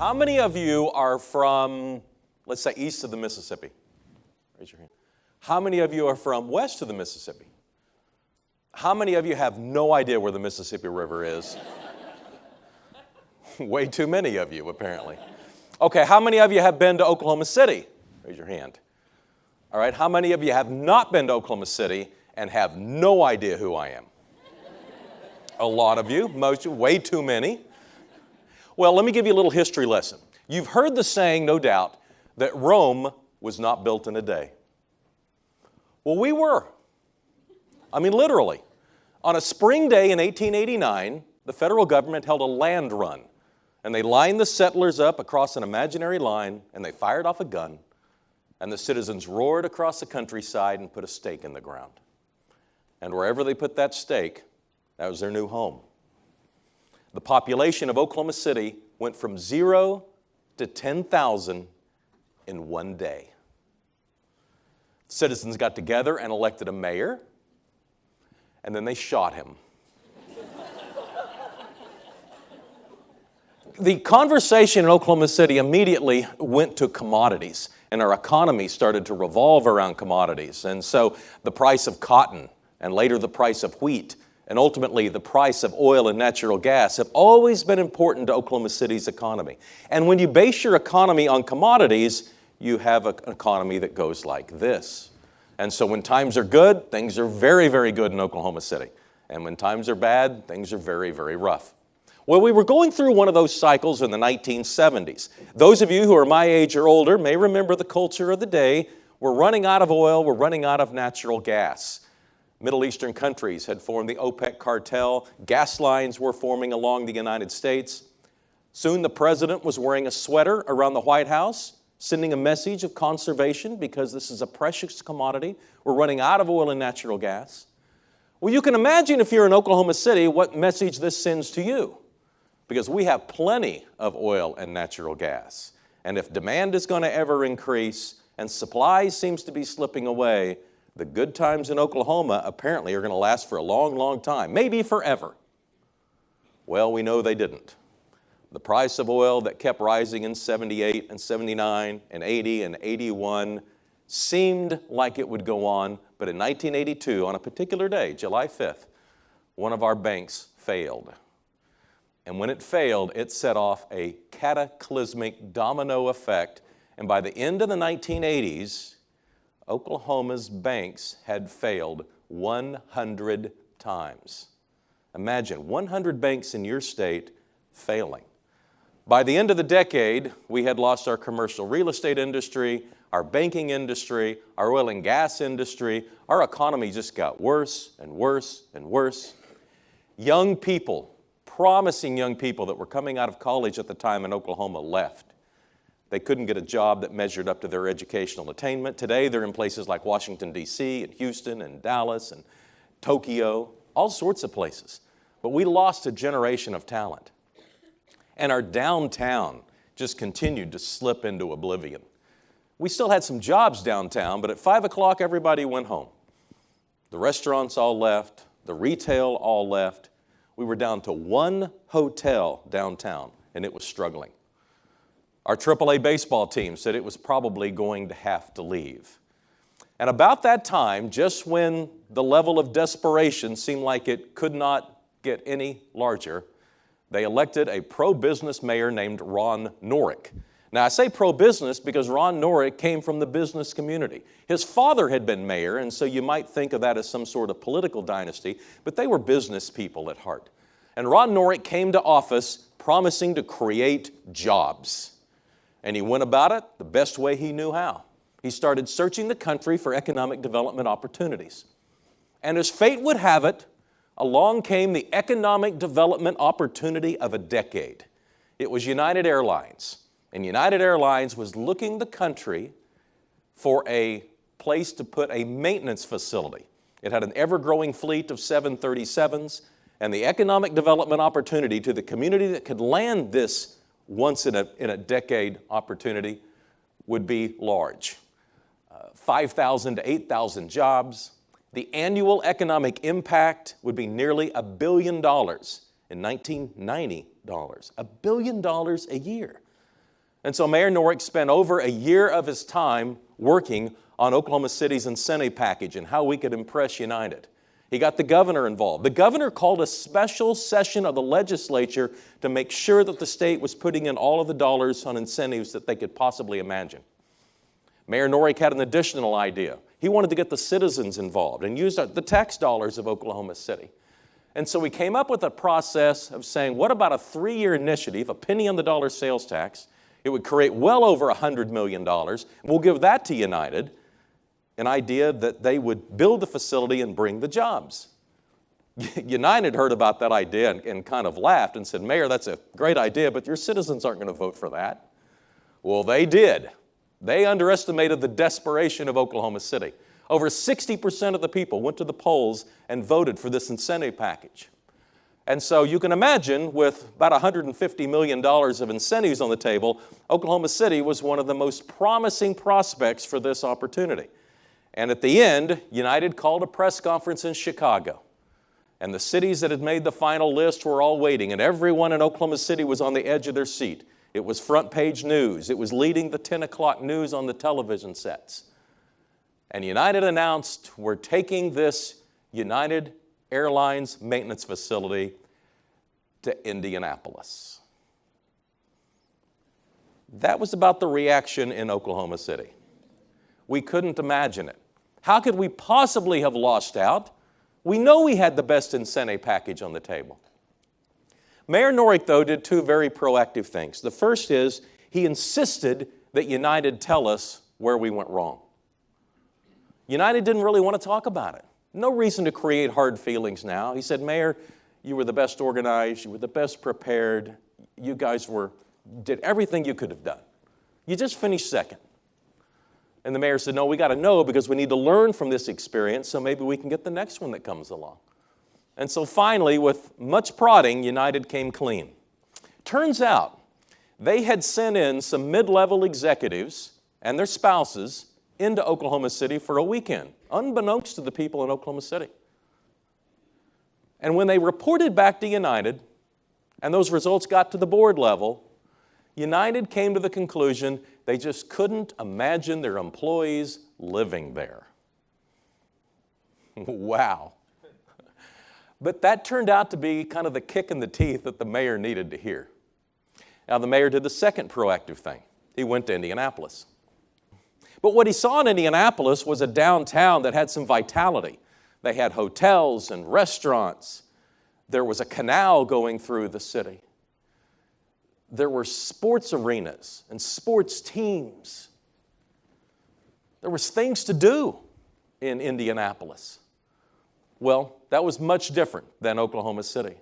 How many of you are from, let's say, east of the Mississippi? Raise your hand. How many of you are from west of the Mississippi? How many of you have no idea where the Mississippi River is? Way too many of you, apparently. Okay, how many of you have been to Oklahoma City? Raise your hand. All right, how many of you have not been to Oklahoma City and have no idea who I am? A lot of you, most, way too many. Well, let me give you a little history lesson. You've heard the saying, no doubt, that Rome was not built in a day. Well, we were. I mean, literally. On a spring day in 1889, the federal government held a land run, and they lined the settlers up across an imaginary line, and they fired off a gun, and the citizens roared across the countryside and put a stake in the ground. And wherever they put that stake, that was their new home. The population of Oklahoma City went from 0 to 10,000 in one day. Citizens got together and elected a mayor, and then they shot him. The conversation in Oklahoma City immediately went to commodities, and our economy started to revolve around commodities. And so the price of cotton, and later the price of wheat, and ultimately the price of oil and natural gas have always been important to Oklahoma City's economy. And when you base your economy on commodities, you have an economy that goes like this. And so when times are good, things are very, very good in Oklahoma City. And when times are bad, things are very, very rough. Well, we were going through one of those cycles in the 1970s. Those of you who are my age or older may remember the culture of the day. We're running out of oil, we're running out of natural gas. Middle Eastern countries had formed the OPEC cartel. Gas lines were forming along the United States. Soon the president was wearing a sweater around the White House, sending a message of conservation because this is a precious commodity. We're running out of oil and natural gas. Well, you can imagine if you're in Oklahoma City what message this sends to you, because we have plenty of oil and natural gas. And if demand is going to ever increase and supply seems to be slipping away, the good times in Oklahoma apparently are going to last for a long, long time, maybe forever. Well, we know they didn't. The price of oil that kept rising in 78 and 79 and 80 and 81 seemed like it would go on, but in 1982, on a particular day, July 5th, one of our banks failed. And when it failed, it set off a cataclysmic domino effect, and by the end of the 1980s, Oklahoma's banks had failed 100 times. Imagine 100 banks in your state failing. By the end of the decade, we had lost our commercial real estate industry, our banking industry, our oil and gas industry. Our economy just got worse and worse and worse. Young people, promising young people that were coming out of college at the time in Oklahoma left. They couldn't get a job that measured up to their educational attainment. Today, they're in places like Washington, D.C., and Houston, and Dallas, and Tokyo, all sorts of places. But we lost a generation of talent. And our downtown just continued to slip into oblivion. We still had some jobs downtown, but at 5 o'clock, everybody went home. The restaurants all left. The retail all left. We were down to one hotel downtown, and it was struggling. Our AAA baseball team said it was probably going to have to leave. And about that time, just when the level of desperation seemed like it could not get any larger, they elected a pro-business mayor named Ron Norick. Now, I say pro-business because Ron Norick came from the business community. His father had been mayor, and so you might think of that as some sort of political dynasty, but they were business people at heart. And Ron Norick came to office promising to create jobs. And he went about it the best way he knew how. He started searching the country for economic development opportunities. And as fate would have it, along came the economic development opportunity of a decade. It was United Airlines. And United Airlines was looking the country for a place to put a maintenance facility. It had an ever-growing fleet of 737s, and the economic development opportunity to the community that could land this once in a decade opportunity would be large. 5,000 to 8,000 jobs. The annual economic impact would be nearly $1 billion in 1990 dollars. $1 billion a year. And so Mayor Norwick spent over a year of his time working on Oklahoma City's incentive package and how we could impress United. He got the governor involved. The governor called a special session of the legislature to make sure that the state was putting in all of the dollars on incentives that they could possibly imagine. Mayor Norwick had an additional idea. He wanted to get the citizens involved and use the tax dollars of Oklahoma City. And so we came up with a process of saying, what about a 3-year initiative, a penny on the dollar sales tax? It would create well over $100 million. We'll give that to United, an idea that they would build the facility and bring the jobs. United heard about that idea and kind of laughed and said, Mayor, that's a great idea, but your citizens aren't going to vote for that. Well, they did. They underestimated the desperation of Oklahoma City. Over 60% of the people went to the polls and voted for this incentive package. And so you can imagine, with about $150 million of incentives on the table, Oklahoma City was one of the most promising prospects for this opportunity. And at the end, United called a press conference in Chicago. And the cities that had made the final list were all waiting, and everyone in Oklahoma City was on the edge of their seat. It was front page news. It was leading the 10 o'clock news on the television sets. And United announced, we're taking this United Airlines maintenance facility to Indianapolis. That was about the reaction in Oklahoma City. We couldn't imagine it. How could we possibly have lost out? We know we had the best incentive package on the table. Mayor Norwick, though, did 2 very proactive things. The first is he insisted that United tell us where we went wrong. United didn't really want to talk about it. No reason to create hard feelings now. He said, Mayor, you were the best organized, you were the best prepared, you guys did everything you could have done. You just finished second. And the mayor said, no, we got to know because we need to learn from this experience so maybe we can get the next one that comes along. And so finally, with much prodding, United came clean. Turns out they had sent in some mid-level executives and their spouses into Oklahoma City for a weekend, unbeknownst to the people in Oklahoma City. And when they reported back to United, and those results got to the board level, United came to the conclusion they just couldn't imagine their employees living there. Wow. But that turned out to be kind of the kick in the teeth that the mayor needed to hear. Now, the mayor did the second proactive thing. He went to Indianapolis. But what he saw in Indianapolis was a downtown that had some vitality. They had hotels and restaurants. There was a canal going through the city. There were sports arenas and sports teams. There was things to do in Indianapolis. Well, that was much different than Oklahoma City.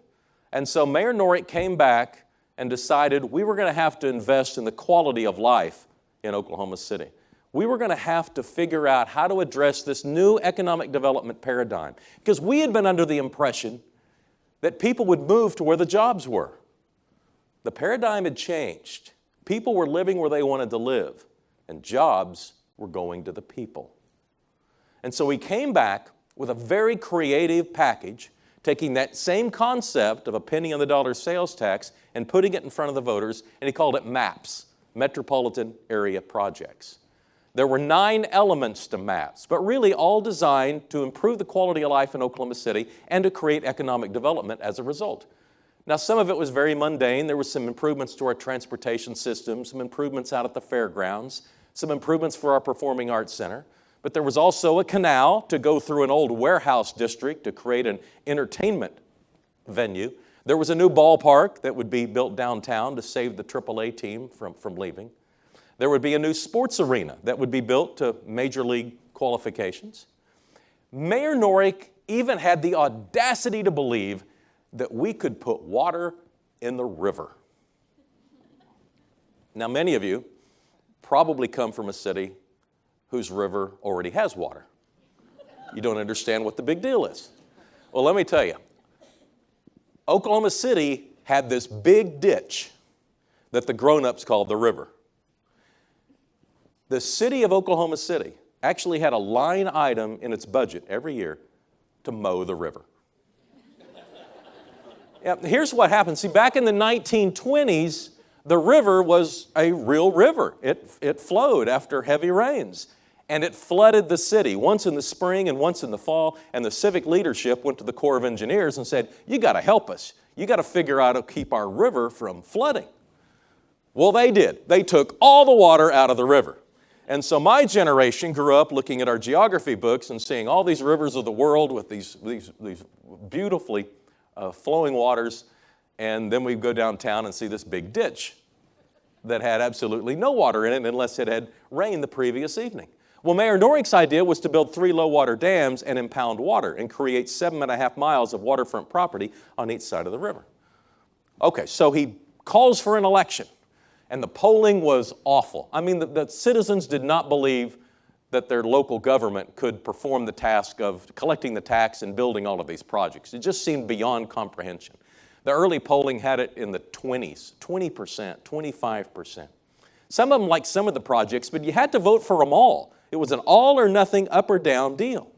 And so Mayor Norwick came back and decided we were going to have to invest in the quality of life in Oklahoma City. We were going to have to figure out how to address this new economic development paradigm. Because we had been under the impression that people would move to where the jobs were. The paradigm had changed. People were living where they wanted to live, and jobs were going to the people. And so we came back with a very creative package, taking that same concept of a penny on the dollar sales tax and putting it in front of the voters, and he called it MAPS, Metropolitan Area Projects. There were 9 elements to MAPS, but really all designed to improve the quality of life in Oklahoma City and to create economic development as a result. Now, some of it was very mundane. There were some improvements to our transportation system, some improvements out at the fairgrounds, some improvements for our Performing Arts Center. But there was also a canal to go through an old warehouse district to create an entertainment venue. There was a new ballpark that would be built downtown to save the AAA team from leaving. There would be a new sports arena that would be built to major league qualifications. Mayor Norwick even had the audacity to believe that we could put water in the river. Now, many of you probably come from a city whose river already has water. You don't understand what the big deal is. Well, let me tell you, Oklahoma City had this big ditch that the grown-ups called the river. The city of Oklahoma City actually had a line item in its budget every year to mow the river. Yeah, here's what happened. See, back in the 1920s, The river was a real river. It flowed after heavy rains, and it flooded the city, once in the spring and once in the fall, and the civic leadership went to the Corps of Engineers and said, you got to help us. You got to figure out how to keep our river from flooding. Well, they did. They took all the water out of the river. And so my generation grew up looking at our geography books and seeing all these rivers of the world with these beautifully flowing waters. And then we'd go downtown and see this big ditch that had absolutely no water in it unless it had rained the previous evening. Well, Mayor Norick's idea was to build 3 low-water dams and impound water and create 7.5 miles of waterfront property on each side of the river. Okay, so he calls for an election, and the polling was awful. I mean, the citizens did not believe that their local government could perform the task of collecting the tax and building all of these projects. It just seemed beyond comprehension. The early polling had it in the 20s, 20%, 25%. Some of them liked some of the projects, but you had to vote for them all. It was an all or nothing, up or down deal.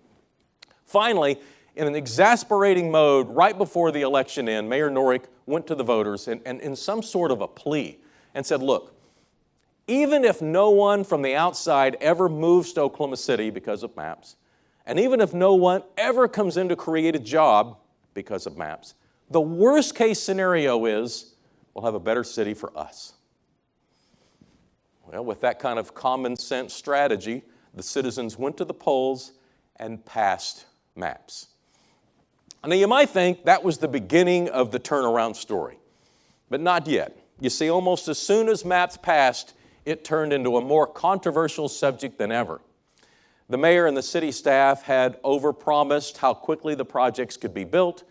Finally, in an exasperating mode, right before the election ended, Mayor Norick went to the voters and in some sort of a plea and said, look, even if no one from the outside ever moves to Oklahoma City because of maps, and even if no one ever comes in to create a job because of maps, the worst case scenario is we'll have a better city for us. Well, with that kind of common sense strategy, the citizens went to the polls and passed maps. Now, you might think that was the beginning of the turnaround story, but not yet. You see, almost as soon as maps passed, it turned into a more controversial subject than ever. The mayor and the city staff had overpromised how quickly the projects could be built.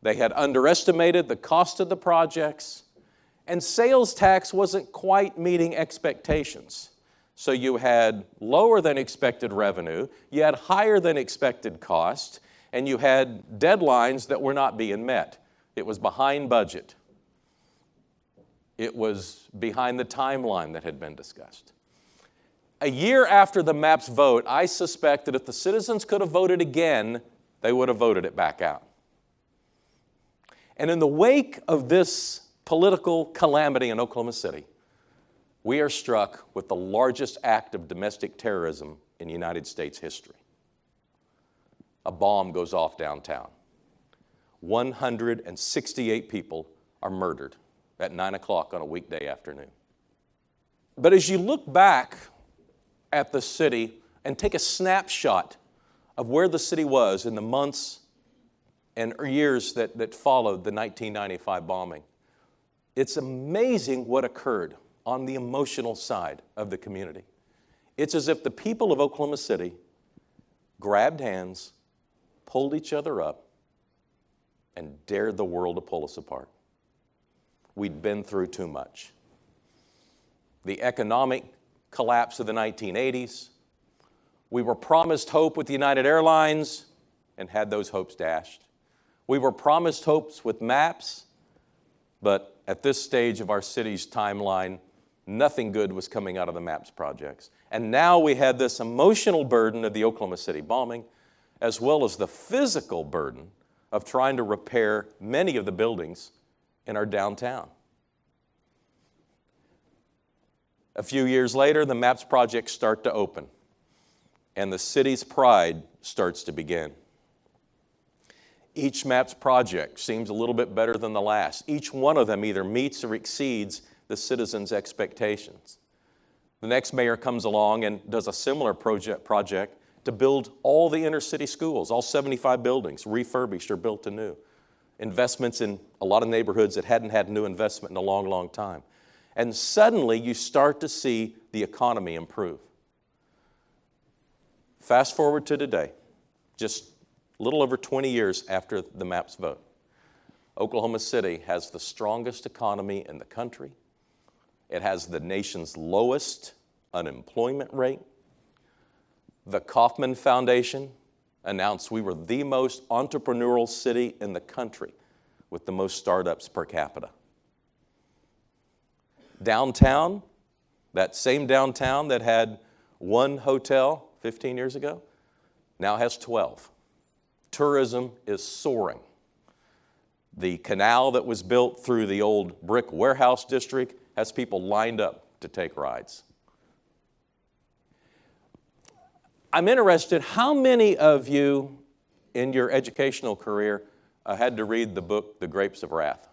They had underestimated the cost of the projects, and sales tax wasn't quite meeting expectations. So you had lower than expected revenue, you had higher than expected cost, and you had deadlines that were not being met. It was behind budget. It was behind the timeline that had been discussed. A year after the MAPS vote, I suspect that if the citizens could have voted again, they would have voted it back out. And in the wake of this political calamity in Oklahoma City, we are struck with the largest act of domestic terrorism in United States history. A bomb goes off downtown. 168 people are murdered at 9 o'clock on a weekday afternoon. But as you look back at the city and take a snapshot of where the city was in the months and years that followed the 1995 bombing, it's amazing what occurred on the emotional side of the community. It's as if the people of Oklahoma City grabbed hands, pulled each other up, and dared the world to pull us apart. We'd been through too much. The economic collapse of the 1980s. We were promised hope with United Airlines and had those hopes dashed. We were promised hopes with maps, but at this stage of our city's timeline, nothing good was coming out of the MAPS projects. And now we had this emotional burden of the Oklahoma City bombing, as well as the physical burden of trying to repair many of the buildings in our downtown. A few years later, the MAPS projects start to open, and the city's pride starts to begin. Each MAPS project seems a little bit better than the last. Each one of them either meets or exceeds the citizens' expectations. The next mayor comes along and does a similar project to build all the inner city schools, all 75 buildings, refurbished or built anew. Investments in a lot of neighborhoods that hadn't had new investment in a long, long time. And suddenly you start to see the economy improve. Fast forward to today, just a little over 20 years after the MAPS vote. Oklahoma City has the strongest economy in the country. It has the nation's lowest unemployment rate. The Kauffman Foundation announced we were the most entrepreneurial city in the country with the most startups per capita. Downtown, that same downtown that had one hotel 15 years ago, now has 12. Tourism is soaring. The canal that was built through the old brick warehouse district has people lined up to take rides. I'm interested, how many of you in your educational career had to read the book, The Grapes of Wrath?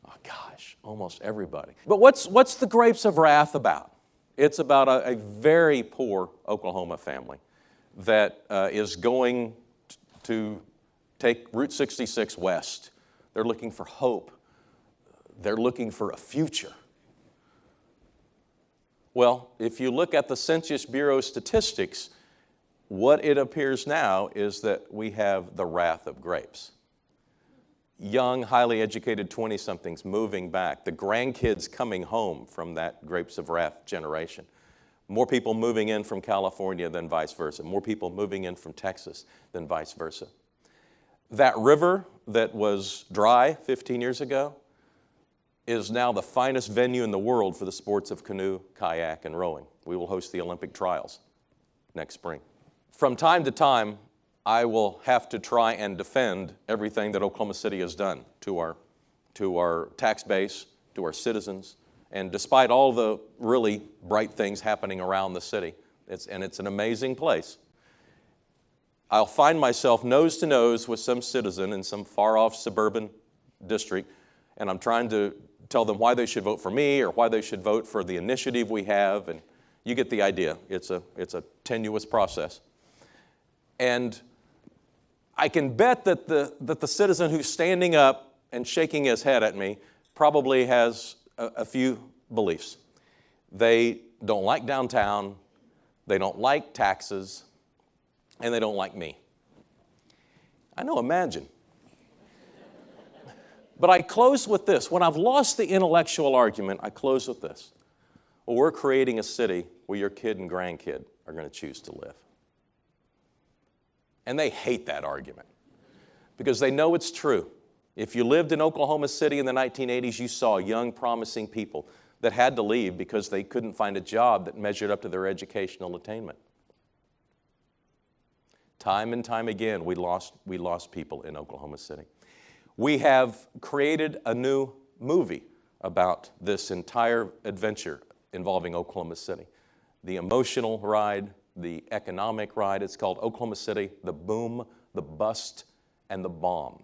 Oh gosh, almost everybody. But what's The Grapes of Wrath about? It's about a very poor Oklahoma family that is going to take Route 66 west. They're looking for hope. They're looking for a future. Well, if you look at the Census Bureau statistics, what it appears now is that we have the wrath of grapes. Young, highly educated 20-somethings moving back, the grandkids coming home from that Grapes of Wrath generation. More people moving in from California than vice versa. More people moving in from Texas than vice versa. That river that was dry 15 years ago is now the finest venue in the world for the sports of canoe, kayak, and rowing. We will host the Olympic trials next spring. From time to time, I will have to try and defend everything that Oklahoma City has done to our tax base, to our citizens, and despite all the really bright things happening around the city, it's an amazing place, I'll find myself nose to nose with some citizen in some far-off suburban district, and I'm trying to tell them why they should vote for me or why they should vote for the initiative we have, and you get the idea. It's a tenuous process. And I can bet that the citizen who's standing up and shaking his head at me probably has a few beliefs. They don't like downtown, they don't like taxes, and they don't like me. I know, imagine. But I close with this. When I've lost the intellectual argument, I close with this. Well, we're creating a city where your kid and grandkid are going to choose to live. And they hate that argument because they know it's true. If you lived in Oklahoma City in the 1980s, you saw young, promising people that had to leave because they couldn't find a job that measured up to their educational attainment. Time and time again, we lost people in Oklahoma City. We have created a new movie about this entire adventure involving Oklahoma City. The emotional ride, the economic ride. It's called Oklahoma City, The Boom, The Bust, and The Bomb.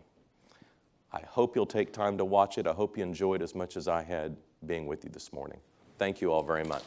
I hope you'll take time to watch it. I hope you enjoyed as much as I had being with you this morning. Thank you all very much.